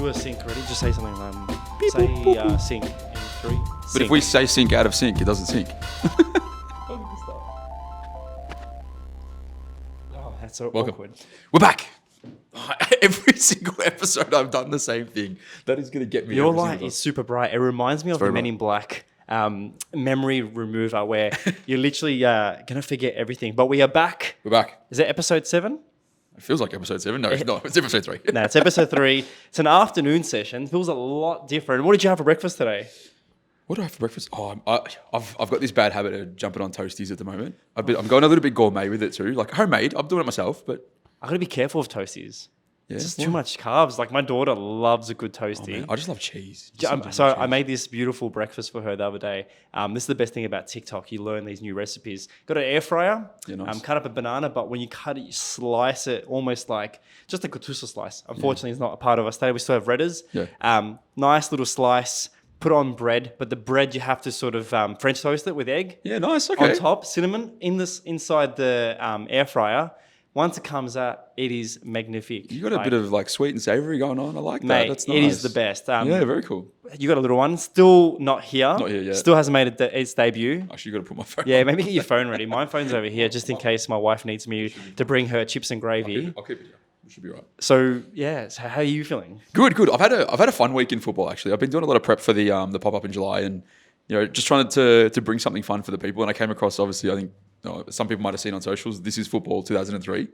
do a sync already. Just say something. Sync in 3. But Sync. if we say sync out of sync, it doesn't sync. Oh, that's so Welcome. awkward. We're back. Every single episode I've done the same thing. That is going to get me. Your every light single is super bright. It reminds me of the very Men bright. in Black memory remover where you're literally going to forget everything. But we are back. We're back. Is it episode 7? It feels like episode 7. No, it's episode 3. No, it's episode 3. It's an afternoon session. It feels a lot different. What did you have for breakfast today? What do I have for breakfast? Oh, I've got this bad habit of jumping on toasties at the moment. I'm going a little bit gourmet with it too. Like homemade. I'm doing it myself, but I got to be careful of toasties. yeah. It's just too much carbs. Like my daughter loves a good toasty. Man, I just love cheese. So I made this beautiful breakfast for her the other day. This is the best thing about TikTok. You learn these new recipes. Got an air fryer. Yeah, nice. Cut up a banana, but when you cut it, you slice it almost like just a kutusa slice. Unfortunately, it's not a part of us today. We still have redders. Yeah. Nice little slice. Put on bread, but the bread you have to sort of French toast it with egg. Yeah, nice. Okay. On top, cinnamon inside the air fryer. Once it comes out, it is magnifique. You got a bit of like sweet and savory going on. I like that. Mate, That's nice. it is the best. Yeah, very cool. You got a little one, still not here. Not here yet. Still hasn't made its debut. Actually, you got to put my phone. Yeah, on. maybe get your phone ready. My phone's over here just in case my wife needs me to bring her chips and gravy. I'll keep it here. We should be right. So yeah, so how are you feeling? Good. I've had a fun week in football actually. I've been doing a lot of prep for the pop up in July, and just trying to bring something fun for the people. And I came across, obviously, I think some people might have seen on socials. This is football 2003.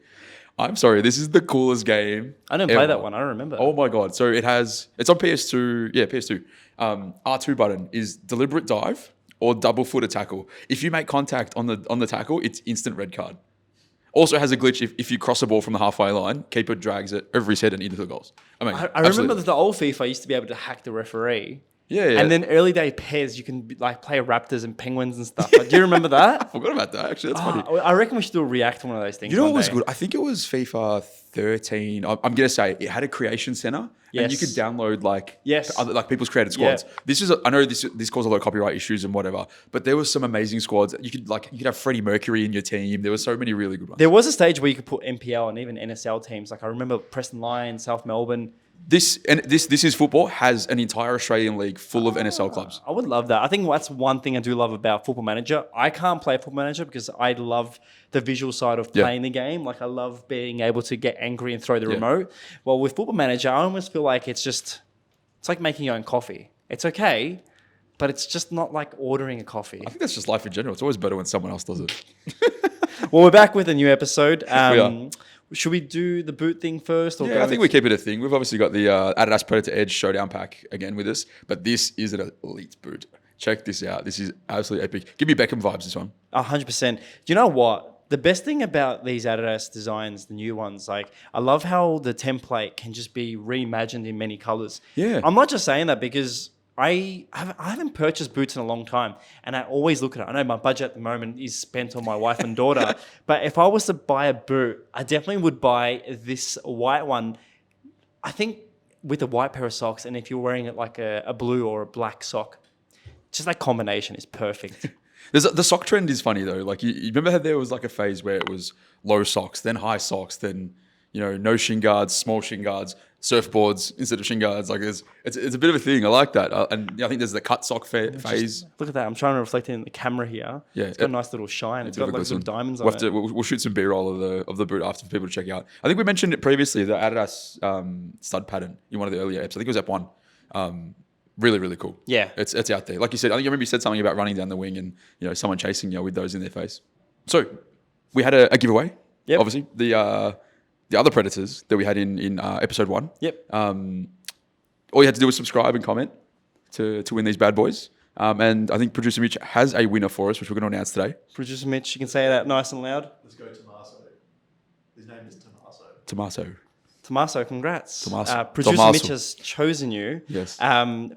I'm sorry, this is the coolest game. I didn't play that one. I don't remember. Oh my god! So it's on PS2. Yeah, PS2. R2 button is deliberate dive or double footed tackle. If you make contact on the tackle, it's instant red card. Also has a glitch if you cross a ball from the halfway line, keeper drags it every set and into the goals. I mean, I remember that the old FIFA used to be able to hack the referee. Yeah. And then early day pairs, you can like play Raptors and Penguins and stuff. Like, do you remember that? I forgot about that. Actually, that's funny. I reckon we should do a react to one of those things. You know one what was day. good? I think it was FIFA 13. I'm going to say it had a creation center, and you could download like people's created squads. Yeah. I know this caused a lot of copyright issues and whatever, but there was some amazing squads. You could have Freddie Mercury in your team. There were so many really good ones. There was a stage where you could put NPL and even NSL teams. Like I remember Preston Lions, South Melbourne. This is football has an entire Australian league full of NSL clubs. I would love that. I think that's one thing I do love about Football Manager. I can't play Football Manager because I love the visual side of playing the game. Like I love being able to get angry and throw the remote. Well, with Football Manager, I almost feel like it's like making your own coffee. It's okay, but it's just not like ordering a coffee. I think that's just life in general. It's always better when someone else does it. Well, we're back with a new episode. We are. Should we do the boot thing first? I think we keep it a thing. We've obviously got the Adidas Predator Edge Showdown pack again with us, but this is an elite boot. Check this out. This is absolutely epic. Give me Beckham vibes, this one. 100%. Do you know what? The best thing about these Adidas designs, the new ones, like I love how the template can just be reimagined in many colors. Yeah. I'm not just saying that because I haven't purchased boots in a long time, and I always look at it. I know my budget at the moment is spent on my wife and daughter, but if I was to buy a boot, I definitely would buy this white one. I think with a white pair of socks, and if you're wearing it like a blue or a black sock, just that combination is perfect. The sock trend is funny though. Like you remember how there was like a phase where it was low socks, then high socks, then no shin guards, small shin guards, surfboards instead of shin guards. Like it's a bit of a thing. I like that, and I think there's the cut sock phase. Look at that! I'm trying to reflect it in the camera here. Yeah, it's got a nice little shine. It's got like little diamonds on it. We'll shoot some B-roll of the boot after for people to check out. I think we mentioned it previously. The Adidas stud pattern in one of the earlier episodes. I think it was Ep1. Really, really cool. Yeah, it's out there. Like you said, I think you remember you said something about running down the wing and someone chasing you with those in their face. So we had a giveaway. Yep. Obviously the other Predators that we had in episode 1. Yep. All you had to do was subscribe and comment to win these bad boys. And I think producer Mitch has a winner for us, which we're going to announce today. Producer Mitch, you can say that nice and loud. Let's go Tommaso. His name is Tommaso. Tommaso, congrats. Tommaso. Producer Tommaso. Mitch has chosen you. Yes.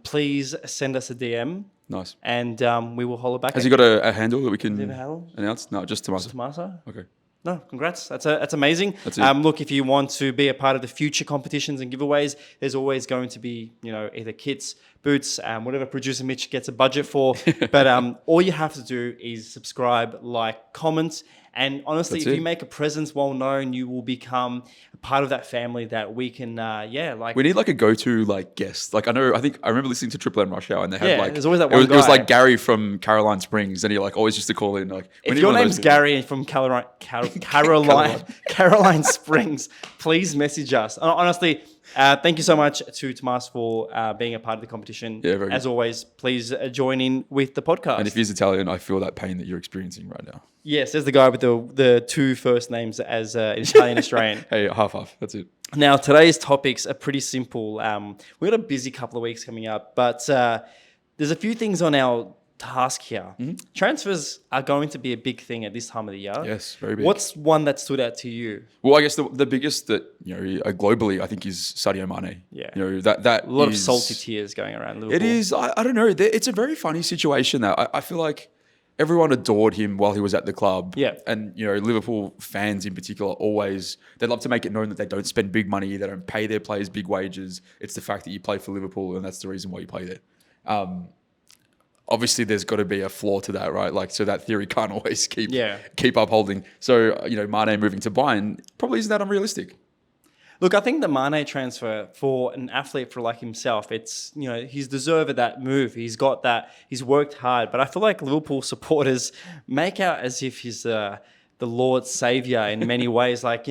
Please send us a DM. Nice. And we will holler back. Has he got a handle that we can Does he have a handle? announce? No, just Tommaso. Tommaso? Okay. No, congrats. That's amazing. That's it. Look, if you want to be a part of the future competitions and giveaways, there's always going to be, either kits, boots, whatever producer Mitch gets a budget for. But all you have to do is subscribe, like, comment, And honestly, That's if it. you make a presence well known, you will become a part of that family that we can, We need like a go-to like guest. Like I remember listening to Triple M Rush Hour and they had Yeah, like there's always that it was, one it was guy. like Gary from Caroline Springs and he like always used to call in like we If need your one of name's those people. Gary from Caroline Springs, please message us. Honestly, thank you so much to Tomas for being a part of the competition. Yeah, very As good. always, please join in with the podcast. And if he's Italian, I feel that pain that you're experiencing right now. Yes, there's the guy with the two first names as an Italian Australian. Hey, half. That's it. Now, today's topics are pretty simple. We've got a busy couple of weeks coming up, but there's a few things on our task here. Transfers are going to be a big thing at this time of the year. Yes, very big. What's one that stood out to you? Well, I guess the biggest that globally I think is Sadio Mane. Yeah. That A lot of is- salty tears going around Liverpool. It is. I don't know. It's a very funny situation that I feel like everyone adored him while he was at the club. Yeah. And, Liverpool fans in particular they'd love to make it known that they don't spend big money, they don't pay their players big wages. It's the fact that you play for Liverpool and that's the reason why you play there. Obviously, there's got to be a flaw to that, right? Like, so that theory can't always keep upholding. So, Mane moving to Bayern probably isn't that unrealistic. Look, I think the Mane transfer for an athlete like himself, it's, he's deserved that move. He's got that. He's worked hard. But I feel like Liverpool supporters make out as if he's the Lord's saviour in many ways. Like,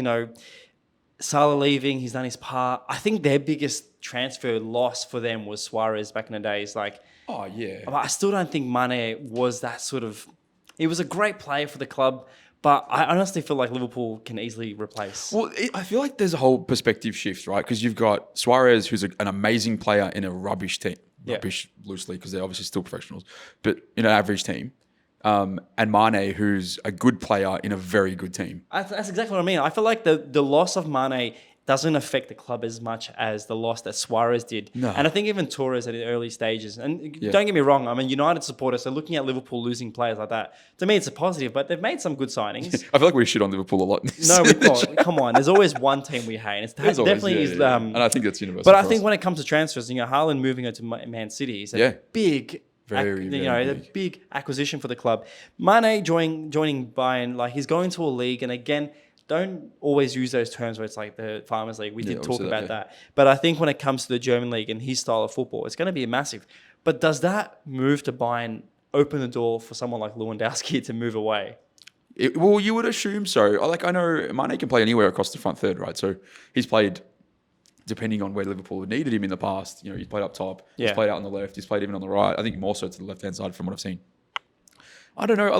Salah leaving, he's done his part. I think their biggest transfer loss for them was Suarez back in the days. Like, Oh, yeah. but I still don't think Mane was that sort of... He was a great player for the club, but I honestly feel like Liverpool can easily replace. Well, I feel like there's a whole perspective shift, right? Because you've got Suarez, who's an amazing player in a rubbish team. Yeah. Rubbish loosely, because they're obviously still professionals, but in an average team. And Mane, who's a good player in a very good team. That's exactly what I mean. I feel like the loss of Mane doesn't affect the club as much as the loss that Suarez did. No. And I think even Torres at the early stages. And Yeah. don't get me wrong, I'm a United supporter, so looking at Liverpool losing players like that, to me it's a positive, but they've made some good signings. I feel like we shit on Liverpool a lot. No, we've got. Come on, there's always one team we hate. And it's There's always, definitely is. and I think that's universal. But I for think us. when it comes to transfers, Haaland moving on to Man City is a Yeah. big, Very a big. big acquisition for the club. Mane joining Bayern, like he's going to a league, and again, don't always use those terms where it's like the Farmers League. We did talk obviously about that, that. But I think when it comes to the German league and his style of football, it's going to be massive. But does that move to Bayern open the door for someone like Lewandowski to move away? Well, you would assume so. Like I know Mane can play anywhere across the front third, right? So he's played, depending on where Liverpool needed him in the past. He's played up top. Yeah. He's played out on the left. He's played even on the right. I think more so to the left hand side from what I've seen. I don't know.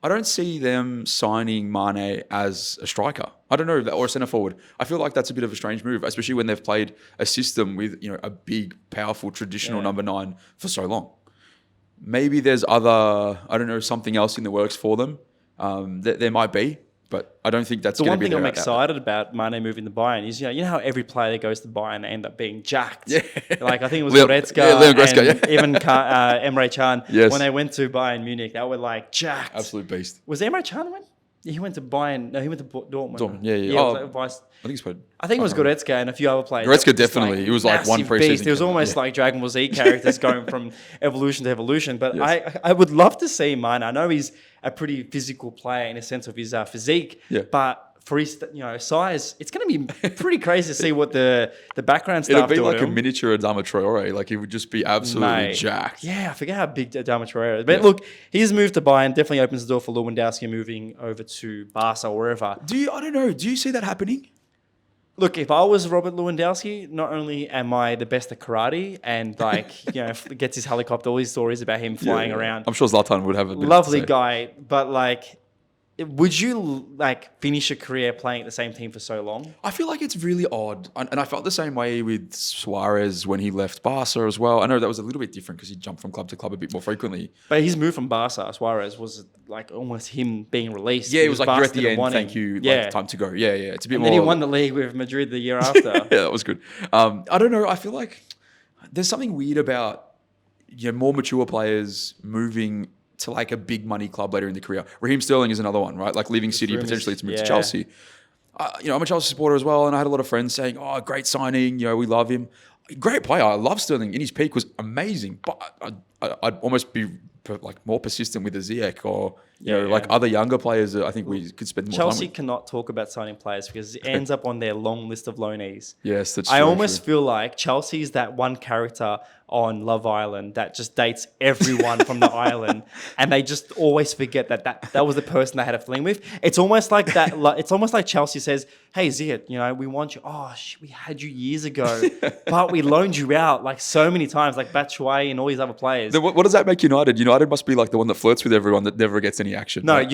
I don't see them signing Mane as a striker. I don't know, or a centre forward. I feel like that's a bit of a strange move, especially when they've played a system with a big, powerful, traditional number 9 for so long. Maybe there's something else in the works for them. There might be, but I don't think that's The going one to be thing I'm their excited about Mane moving to Bayern is, you know how every player that goes to Bayern they end up being jacked. Yeah. Like I think it was Leon Goretzka, Goretzka, and even Emre Can. Yes. When they went to Bayern Munich, they were like jacked. absolute beast. Was Emre Can went? Yeah, he went to Bayern. No, he went to Dortmund. Dortmund, yeah. it was like vice- I think he's played. I think it was Goretzka and a few other players. Goretzka Just definitely. He was like one massive pre-season beast. It was killer, almost yeah. like Dragon Ball Z characters going from evolution to evolution. But Yes. I would love to see Mane. I know he's a pretty physical player in a sense of his physique. Yeah. But for his size, it's going to be pretty crazy to see what the background stuff It'll be do like to a him. miniature Adama Traore. Like he would just be absolutely Mate. jacked. Yeah, I forget how big Adama Traore is. But Yeah. look, his move to Bayern definitely opens the door for Lewandowski moving over to Barca or wherever. I don't know. Do you see that happening? Look, if I was Robert Lewandowski, not only am I the best at karate and gets his helicopter, all these stories about him flying around. I'm sure Zlatan would have a bit Lovely to say. guy, but would you finish a career playing at the same team for so long? I feel like it's really odd. And I felt the same way with Suarez when he left Barca as well. I know that was a little bit different because he jumped from club to club a bit more frequently. But his move from Barca, Suarez, was like almost him being released. Yeah, it was like Barca you're at the didn't end. want Thank him. you. Yeah. Like, time to go. Yeah. It's a bit And more. then he won the league with Madrid the year after. Yeah, that was good. I don't know. I feel like there's something weird about more mature players moving to like a big money club later in the career. Raheem Sterling is another one, right? Like leaving City rumors, potentially to move to yeah. Chelsea. I'm a Chelsea supporter as well, and I had a lot of friends saying, "Oh, great signing! We love him. Great player. I love Sterling. In his peak was amazing, but I'd almost be like more persistent with a Ziyech or Yeah, like yeah. other younger players that I think we could spend more Chelsea time with. cannot talk about signing players because it ends up on their long list of loanees. Yes, that's I true, almost true. feel like Chelsea is that one character on Love Island that just dates everyone from the island, and they just always forget that was the person they had a fling with. It's almost like that. It's almost like Chelsea says, "Hey Ziyech, we want you. Oh, we had you years ago, but we loaned you out like so many times, like Batshuayi and all these other players." Then what does that make United? United must be like the one that flirts with everyone that never gets any action. No, right?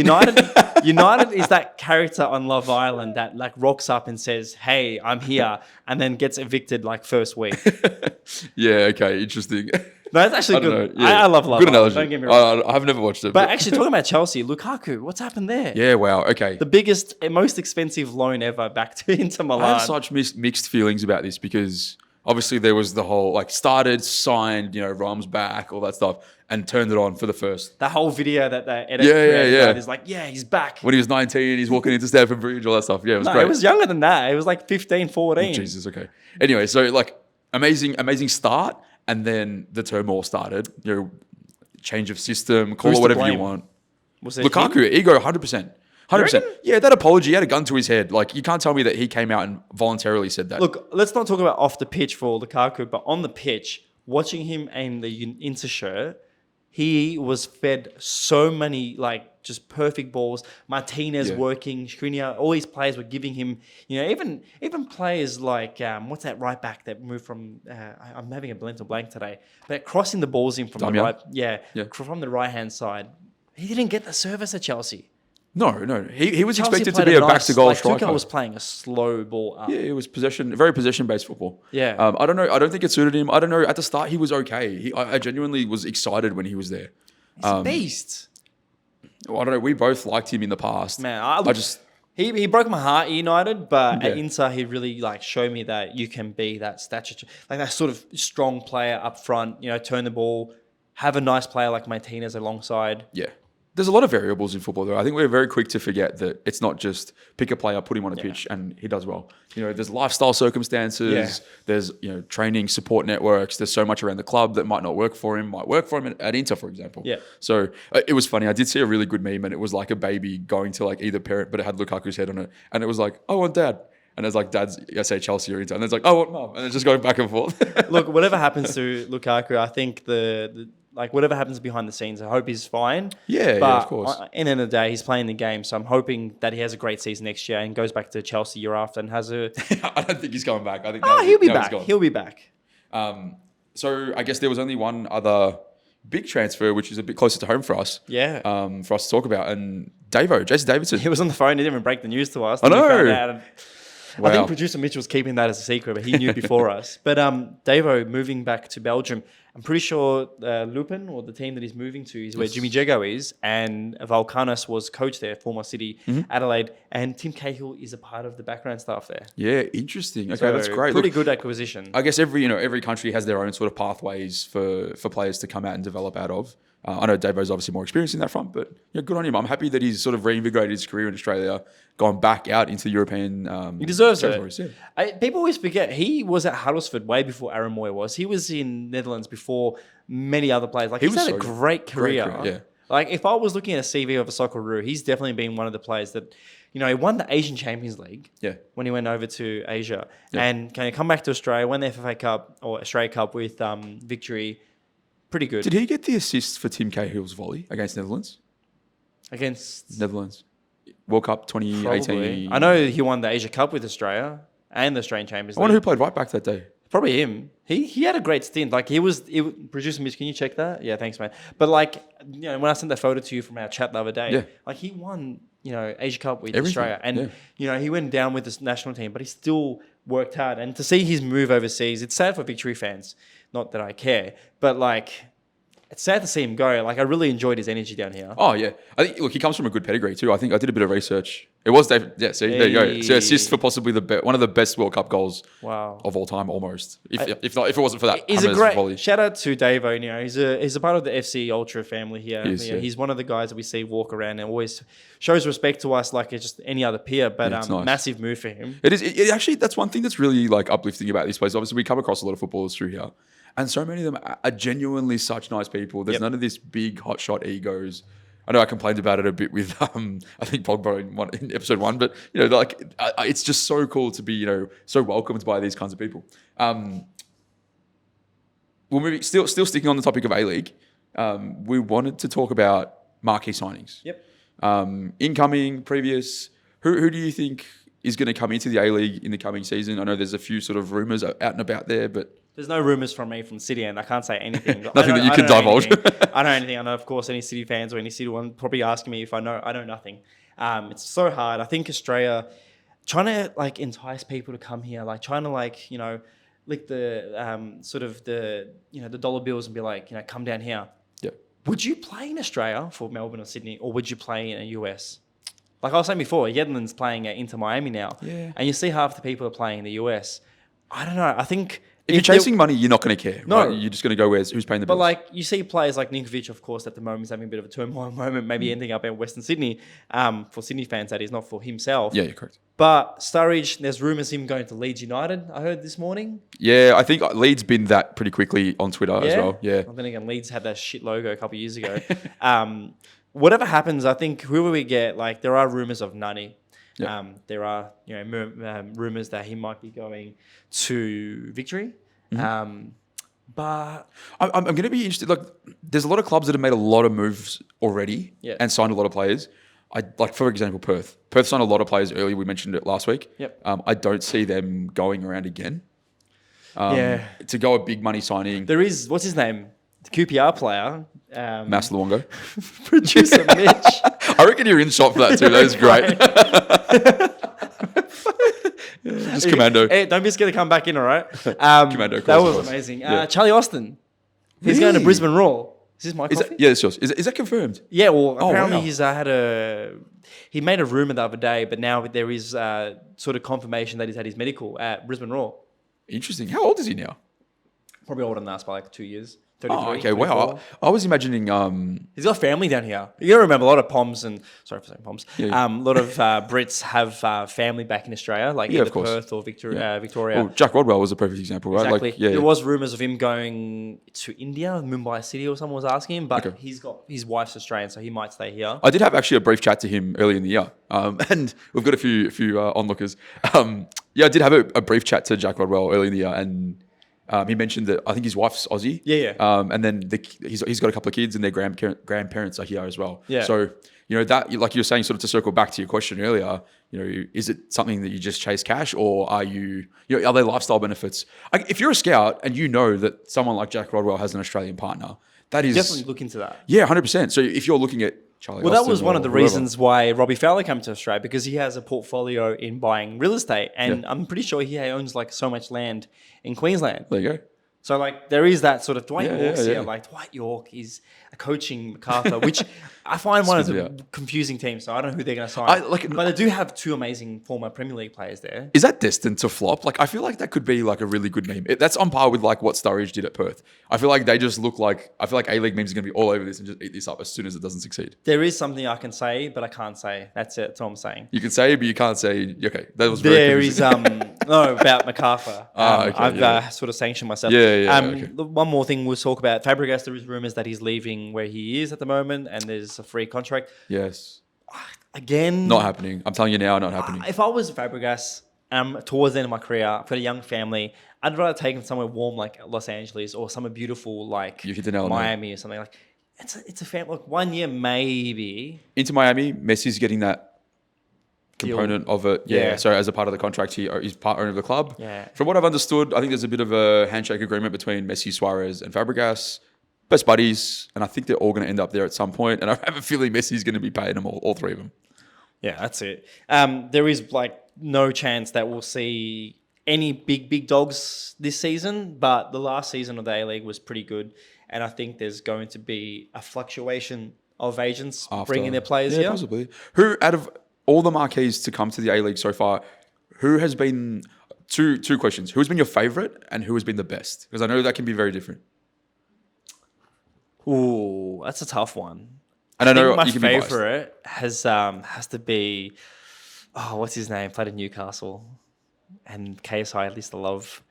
United is that character on Love Island that like rocks up and says, "Hey, I'm here," and then gets evicted like first week. Yeah, okay, interesting. No, it's actually I don't good. know, yeah. I love Love Good Island. analogy. Don't get me wrong. I've never watched it. But actually, talking about Chelsea, Lukaku, what's happened there? yeah, wow, okay. The biggest and most expensive loan ever back to Inter I Milan. have such mixed feelings about this because obviously there was the whole like started, signed, Rom's back, all that stuff, and turned it on for the first. That whole video that they edit Yeah. is like, yeah, he's back. When he was 19, he's walking into Stamford Bridge, all that stuff. Yeah, it was No, great. it was younger than that. It was like 15, 14. Jesus, okay. Anyway, so like amazing start, and then the turmoil started. Change of system, call Who's it to whatever you blame? want. Was it him? Lukaku, ego, 100%. 100%. reckon? Yeah, that apology, he had a gun to his head. Like, you can't tell me that he came out and voluntarily said that. Look, let's not talk about off the pitch for Lukaku, but on the pitch, watching him in the Inter shirt, he was fed so many just perfect balls. Martinez Yeah. working, Skriniar, all these players were giving him, even players like what's that right back that moved from? I'm having a mental blank today, but crossing the balls in from the Damian? right, Yeah. from the right hand side. He didn't get the service at Chelsea. No. He was Chelsea expected to played be a back-to-goal striker. Tuchel was playing a slow ball up. Yeah, it was very possession-based football. Yeah. I don't know. I don't think it suited him. I don't know. At the start, he was okay. I genuinely was excited when he was there. He's a beast. Well, I don't know. We both liked him in the past. Man, just he broke my heart at United, but at Yeah. Inter he really showed me that you can be that stature, like that sort of strong player up front. Turn the ball, have a nice player like Martinez alongside. yeah. There's a lot of variables in football, though. I think we're very quick to forget that it's not just pick a player, put him on a pitch, and he does well. There's lifestyle circumstances. Yeah. There's training support networks. There's so much around the club that might not work for him. Might work for him at Inter, for example. Yeah. So it was funny. I did see a really good meme, and it was like a baby going to like either parent, but it had Lukaku's head on it, and it was like, "I want dad." And it's like, dad's, I say Chelsea or Inter. And it's like, "I want mum." And it's just going back and forth. Look, whatever happens to Lukaku, I think the whatever happens behind the scenes, I hope he's fine. Yeah, but of course. At the end of the day, he's playing the game, so I'm hoping that he has a great season next year and goes back to Chelsea year after and has a. I don't think he's coming back. I think He'll be now he's back. gone. He'll be back. So I guess there was only one other big transfer, which is a bit closer to home for us. Yeah. For us to talk about. And Jason Davidson. He was on the phone. He didn't even break the news to us. I Then we know. found out. I Wow. think producer Mitch was keeping that as a secret, but he knew before us. But Davo moving back to Belgium. I'm pretty sure Lupin, or the team that he's moving to, is where Jimmy Jego is, and Valkanos was coach there, former City, Adelaide, and Tim Cahill is a part of the background staff there. Yeah, interesting. Okay, So that's great. Pretty Look, good acquisition. I guess every country has their own sort of pathways for players to come out and develop out of. I know Davo's obviously more experienced in that front, but good on him. I'm happy that he's sort of reinvigorated his career in Australia, gone back out into the European. He deserves territories. it. Yeah. People always forget he was at Huddersfield way before Aaron Moy was. He was in Netherlands before many other players. He's was had so a good. great career. Yeah. If I was looking at a CV of a Socceroo, he's definitely been one of the players that, he won the Asian Champions League when he went over to Asia. Yeah. And can come back to Australia, won the FA Cup or Australia Cup with victory. Pretty good. Did he get the assist for Tim Cahill's volley against Netherlands? Against Netherlands. World Cup 2018. probably. I know he won the Asia Cup with Australia and the Australian Champions I wonder League. who played right back that day. Probably him. He had a great stint. Producer Mitch, can you check that? Yeah, thanks, man. But when I sent that photo to you from our chat the other day, he won, Asia Cup with Everything, Australia. And, he went down with this national team, but he still worked hard. And to see his move overseas, it's sad for Victory fans. Not that I care, but it's sad to see him go. I really enjoyed his energy down here. Oh, yeah. I think, he comes from a good pedigree too. I think I did a bit of research. It was David. Yeah, see, there you go. So assist for possibly one of the best World Cup goals Wow. of all time, almost. If it wasn't for that, He's a Hammers great volley. shout out to Davo. He's a part of the FC Ultra family here. He is, yeah. He's one of the guys that we see walk around and always shows respect to us like it's just any other peer. But it's nice. massive move for him. It is. It actually, that's one thing that's really uplifting about this place. Obviously, we come across a lot of footballers through here. And so many of them are genuinely such nice people. There's Yep. none of this big hotshot egos. I know I complained about it a bit with I think Pogba in episode 1, but it's just so cool to be so welcomed by these kinds of people. We'll move still sticking on the topic of A-League. We wanted to talk about marquee signings. Yep. Incoming, previous. Who do you think is going to come into the A-League in the coming season? I know there's a few sort of rumours out and about there, but There's no rumours from me from City, and I can't say anything. Nothing that you can divulge. I know anything. I know, of course, any City fans or any City one probably asking me if I know. I know nothing. It's so hard. I think Australia trying to entice people to come here, trying to lick the sort of the the dollar bills and be come down here. yeah. Would you play in Australia for Melbourne or Sydney, or would you play in the US? Like I was saying before, Yedlin's playing at Inter Miami now, Yeah. and you see half the people are playing in the US. I don't know. I think If you're chasing money, you're not going to care. No. Right? You're just going to go who's paying the bills. But you see players like Ninkovic, of course, at the moment is having a bit of a turmoil moment, maybe ending up in Western Sydney. For Sydney fans, that is, not for himself. Yeah, you're correct. But Sturridge, there's rumours him going to Leeds United, I heard this morning. Yeah, I think Leeds binned that pretty quickly on Twitter as well. Yeah. Well, then again, Leeds had that shit logo a couple of years ago. Whatever happens, I think whoever we get, there are rumours of Nani. Yeah. There are rumours that he might be going to Victory. But I'm going to be interested. There's a lot of clubs that have made a lot of moves already Yeah. and signed a lot of players. For example, Perth. Perth signed a lot of players earlier. We mentioned it last week. Yep. I don't see them going around again. Yeah. To go a big money signing, there is, what's his name? The QPR player. Mas Luongo. Producer Mitch. I reckon you're in shot for that too. That is great. Just commando. Hey, don't be scared to come back in, all right? Commando that calls, of was course. amazing. Yeah. Charlie Austin. He's going to Really? Brisbane Roar. Is this my Is coffee? that, yeah, it's yours. Is that confirmed? Yeah, well, Oh, apparently wow. he's he made a rumour the other day, but now there is sort of confirmation that he's had his medical at Brisbane Roar. Interesting. How old is he now? Probably older than us by 2 years. 33, Oh, okay. Wow. 24. I was imagining. He's got family down here. You got to remember, a lot of Poms and sorry for saying Poms. Yeah. A lot of Brits have family back in Australia, Yeah, either of course. Perth or Victoria. Well, Jack Rodwell was a perfect example, right? Exactly. Like, yeah. There was rumours of him going to India, Mumbai City, or someone was asking him, but Okay. he's got his wife's Australian, so he might stay here. I did have actually a brief chat to him early in the year, and we've got a few onlookers. I did have a brief chat to Jack Rodwell early in the year, and he mentioned that I think his wife's Aussie. Yeah. And then he's got a couple of kids, and their grandparents are here as well. Yeah. So that, like you were saying, sort of to circle back to your question earlier, is it something that you just chase cash, or are are there lifestyle benefits? If you're a scout and you know that someone like Jack Rodwell has an Australian partner, that is Definitely look into that. yeah, 100%. So if you're looking at Charlie Well, that Austin was one or of the whoever- reasons why Robbie Fowler came to Australia, because he has a portfolio in buying real estate, and I'm pretty sure he owns so much land in Queensland. There you go. So there is that sort of Dwight Yeah, York's yeah, here. yeah. Dwight York is coaching MacArthur, which I find one of Spins the it out. confusing teams. So I don't know who they're going to sign. But they do have two amazing former Premier League players there. Is that destined to flop? I feel like that could be a really good meme. That's on par with what Sturridge did at Perth. I feel like they just look I feel like A-League memes are going to be all over this and just eat this up as soon as it doesn't succeed. There is something I can say, but I can't say. That's it. That's all I'm saying. You can say, but you can't say. Okay, that was very There confusing. is no about MacArthur. Okay, I've yeah. sort of sanctioned myself. Yeah, okay. One more thing we'll talk about Fabregas. There is rumours that he's leaving where he is at the moment, and there's a free contract. Yes. Again, Not happening. I'm telling you now, not happening. If I was Fabregas, towards the end of my career, I've got a young family, I'd rather take him somewhere warm like Los Angeles, or somewhere beautiful like You hit the nail on the head. Miami or something. It's a family. 1 year maybe. Into Miami, Messi's getting that Deal. component of it. Yeah. Yeah. So as a part of the contract, he's part owner of the club. Yeah. From what I've understood, I think there's a bit of a handshake agreement between Messi, Suarez, and Fabregas. Best buddies, and I think they're all going to end up there at some point. And I have a feeling Messi's going to be paying them all three of them. Yeah, that's it. There is no chance that we'll see any big dogs this season, but the last season of the A-League was pretty good, and I think there's going to be a fluctuation of agents bringing their players here. Possibly. Who, out of all the marquees to come to the A-League so far, who has been two questions? Who has been your favourite, and who has been the best? Because I know that can be very different. Ooh, that's a tough one. And I know think my you can be biased. favorite has to be what's his name? Played in Newcastle, and KSI. At least I love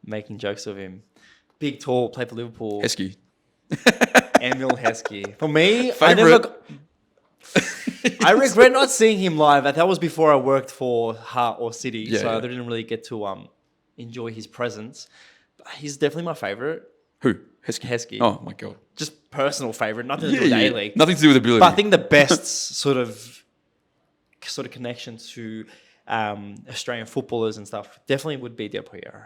making jokes of him. big, tall, played for Liverpool. Heskey. Emil Heskey. For me, Favourite. I regret not seeing him live. That was before I worked for Heart or City, Yeah, so yeah. I didn't really get to enjoy his presence. But he's definitely my favourite. Who? Heskey. Heskey. Oh my god. Just personal favourite, nothing to do with the A-League. Nothing to do with ability. But I think the best sort of connection to Australian footballers and stuff definitely would be Del Piero.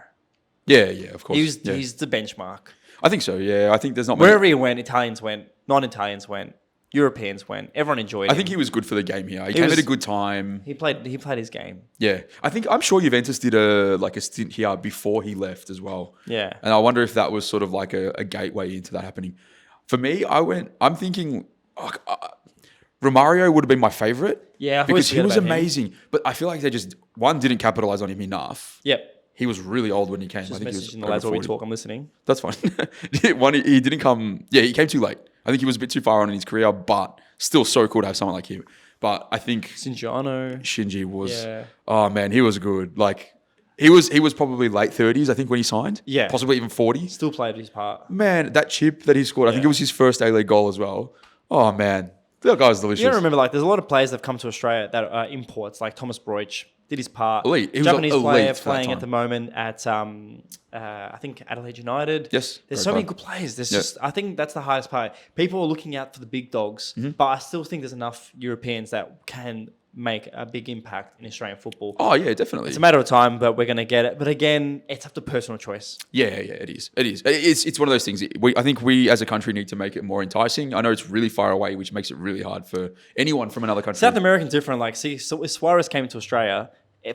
yeah, of course. He's the benchmark. I think so. Yeah, I think there's not many. Wherever he went, Italians went, non-Italians went, Europeans went. Everyone enjoyed him. I think he was good for the game here. He came at a good time. He played his game. Yeah, I'm sure Juventus did a stint here before he left as well. Yeah. And I wonder if that was sort of like a gateway into that happening. For me, I'm thinking Romario would have been my favorite. Yeah, I because always he was forget about him. amazing. But I feel like they just didn't capitalize on him enough. Yep. He was really old when he came. Just I think he was messaging the over lads while we 40. talk. I'm listening. That's fine. He didn't come. Yeah, he came too late. I think he was a bit too far on in his career, but still so cool to have someone like him. But I think Sinjano. Shinji was. Yeah. Oh man, he was good. Like he was probably late 30s. I think when he signed. Yeah. Possibly even 40. Still played his part. Man, that chip that he scored. I think it was his first A-League goal as well. Oh man, that guy's delicious. You gotta remember, like, there's a lot of players that have come to Australia that are imports, like Thomas Broich did his part. Elite. He was Japanese elite player for that playing time. at the moment at I think Adelaide United. Yes, There's great so many club. good players. There's Yeah. just I think that's the hardest part. People are looking out for the big dogs, but I still think there's enough Europeans that can make a big impact in Australian football. Oh yeah, definitely. It's a matter of time, but we're gonna get it. But again, it's up to personal choice. Yeah, it is. It's one of those things. I think we as a country need to make it more enticing. I know it's really far away, which makes it really hard for anyone from another country. South American's different. Like, see, so if Suarez came to Australia,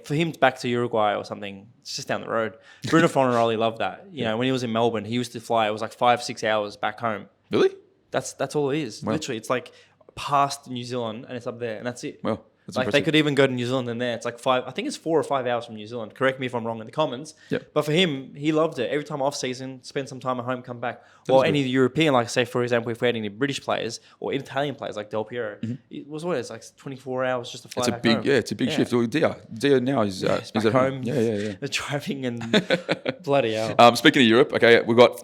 for him back to Uruguay or something, it's just down the road. Bruno Fornaroli loved that. You know, when he was in Melbourne, he used to fly. It was like 5-6 hours back home. Really? That's all it is. Wow. Literally, it's like past New Zealand and it's up there, and that's it. Well, that's like impressive. they could even go to New Zealand and there. It's like 5. I think it's 4 or 5 hours from New Zealand. Correct me if I'm wrong in the comments. Yep. But for him, he loved it. Every time off season, spend some time at home, come back. Or any European, like say for example, if we had any British players or Italian players like Del Piero, it was what it's like 24 hours just to fly It's a back big, home. it's a big shift. Well, Dia now is Back at home. Yeah. The driving and bloody hell. Speaking of Europe, okay,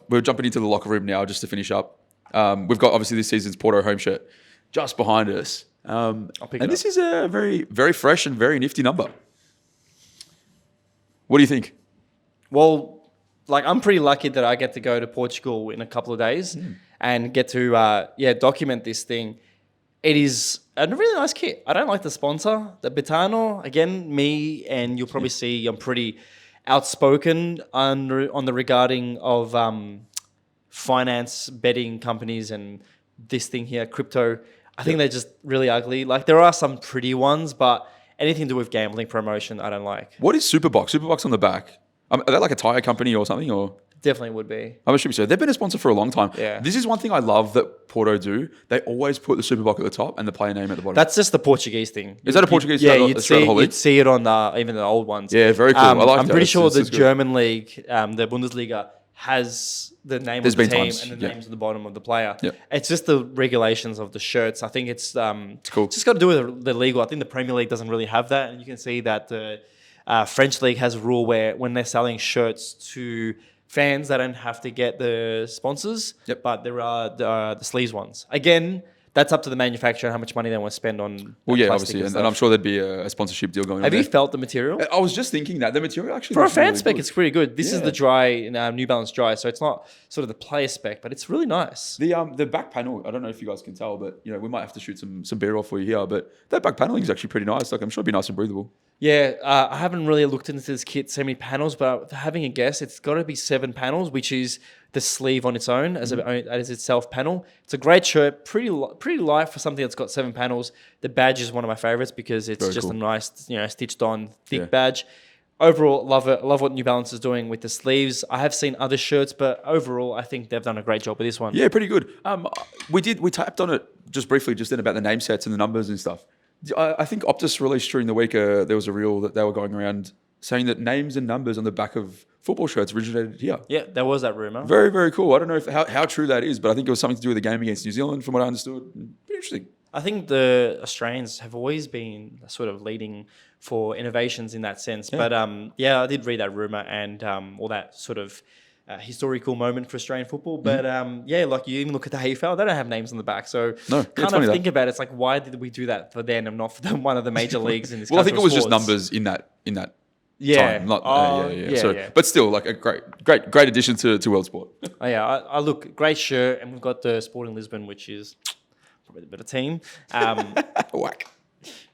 we're jumping into the locker room now just to finish up. We've got obviously this season's Porto home shirt just behind us. pick And it this is a very, very fresh and very nifty number. What do you think? Well, like I'm pretty lucky that I get to go to Portugal in a couple of days and get to document this thing. It is a really nice kit. I don't like the sponsor, the Betano. Again, me and you'll probably see I'm pretty outspoken on the regarding of finance betting companies and this thing here, crypto. I think they're just really ugly. Like there are some pretty ones, but anything to do with gambling promotion, I don't like. What is Superbox? Superbox on the back. Are they like a tire company or something? Or Definitely would be. I'm assuming so. They've been a sponsor for a long time. Yeah. This is one thing I love that Porto do. They always put the Superbox at the top and the player name at the bottom. That's just the Portuguese thing. Is that a Portuguese Yeah, throughout you'd the whole league? you'd see it on even the old ones. Yeah, very cool. I like I'm that. pretty It's- sure it's the good. German league, the Bundesliga, has the name There's of the been team times, and the yeah. names at the bottom of the player. Yeah. It's just the regulations of the shirts. I think it's cool. It's just got to do with the legal. I think the Premier League doesn't really have that, and you can see that the French league has a rule where when they're selling shirts to fans, they don't have to get the sponsors, Yep. but there are the sleeves ones. Again, that's up to the manufacturer how much money they want to spend on. Well, yeah, plastic obviously. And stuff. I'm sure there'd be a sponsorship deal going on Have you there. felt the material? I was just thinking that. The material actually For a looks fan really spec, good. it's pretty good. This is Yeah. the dry, New Balance dry, so it's not sort of the player spec, but it's really nice. The back panel, I don't know if you guys can tell, but you know, we might have to shoot some beer off for you here. But that back paneling is actually pretty nice. Like I'm sure it'd be nice and breathable. Yeah, I haven't really looked into this kit so many panels, but having a guess, it's got to be 7 panels, which is the sleeve on its own as itself panel. It's a great shirt, pretty light for something that's got 7 panels. The badge is one of my favorites because it's Very just cool. a nice, stitched on thick Yeah. badge. Overall, love it. I love what New Balance is doing with the sleeves. I have seen other shirts, but overall, I think they've done a great job with this one. Yeah, pretty good. We tapped on it just briefly just then about the name sets and the numbers and stuff. I think Optus released during the week, there was a reel that they were going around saying that names and numbers on the back of football shirts originated here. Yeah, there was that rumor. Very, very cool. I don't know how true that is, but I think it was something to do with the game against New Zealand from what I understood. Pretty interesting. I think the Australians have always been sort of leading for innovations in that sense. Yeah. But I did read that rumor and all that sort of historical moment for Australian football. But yeah, like you even look at the AFL, they don't have names on the back. So No, it's kind funny of that. think about it. It's like, why did we do that for them and not for one of the major leagues in this Well, I think it country was of just sports? numbers in that Yeah. time. Not, Oh, yeah. So, yeah. but still, like a great addition to world sport. Oh, yeah, I look, great shirt. And we've got the Sporting Lisbon, which is probably the better team. Whack.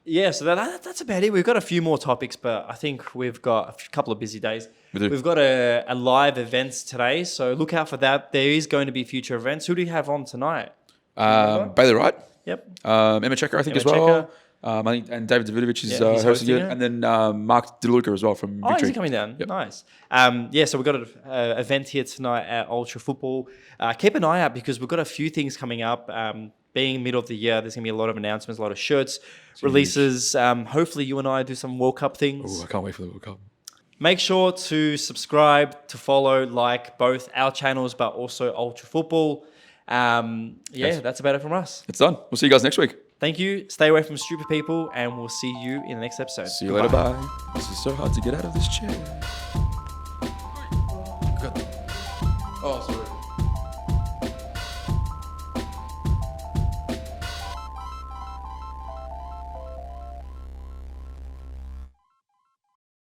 Yeah, so that's about it. We've got a few more topics, but I think we've got a couple of busy days. We do. We've got a live events today, so look out for that. There is going to be future events. Who do you have on tonight? Bailey Wright, Yep. Emma Checker, I think Emma as well. Checker. I think, and David Davidovich is Yeah, he's hosting hosting it, it. and then Mark DeLuca as well from Oh, Big is Tree. he coming down? Yep. Nice. Yeah, so we've got an event here tonight at Ultra Football. Keep an eye out because we've got a few things coming up. Being middle of the year, there's going to be a lot of announcements, a lot of shirts, releases. Hopefully you and I do some World Cup things. Oh, I can't wait for the World Cup. Make sure to subscribe, to follow, like both our channels, but also Ultra Football. Yes. That's about it from us. It's done. We'll see you guys next week. Thank you. Stay away from stupid people, and we'll see you in the next episode. See you later. Bye. This is so hard to get out of this chair.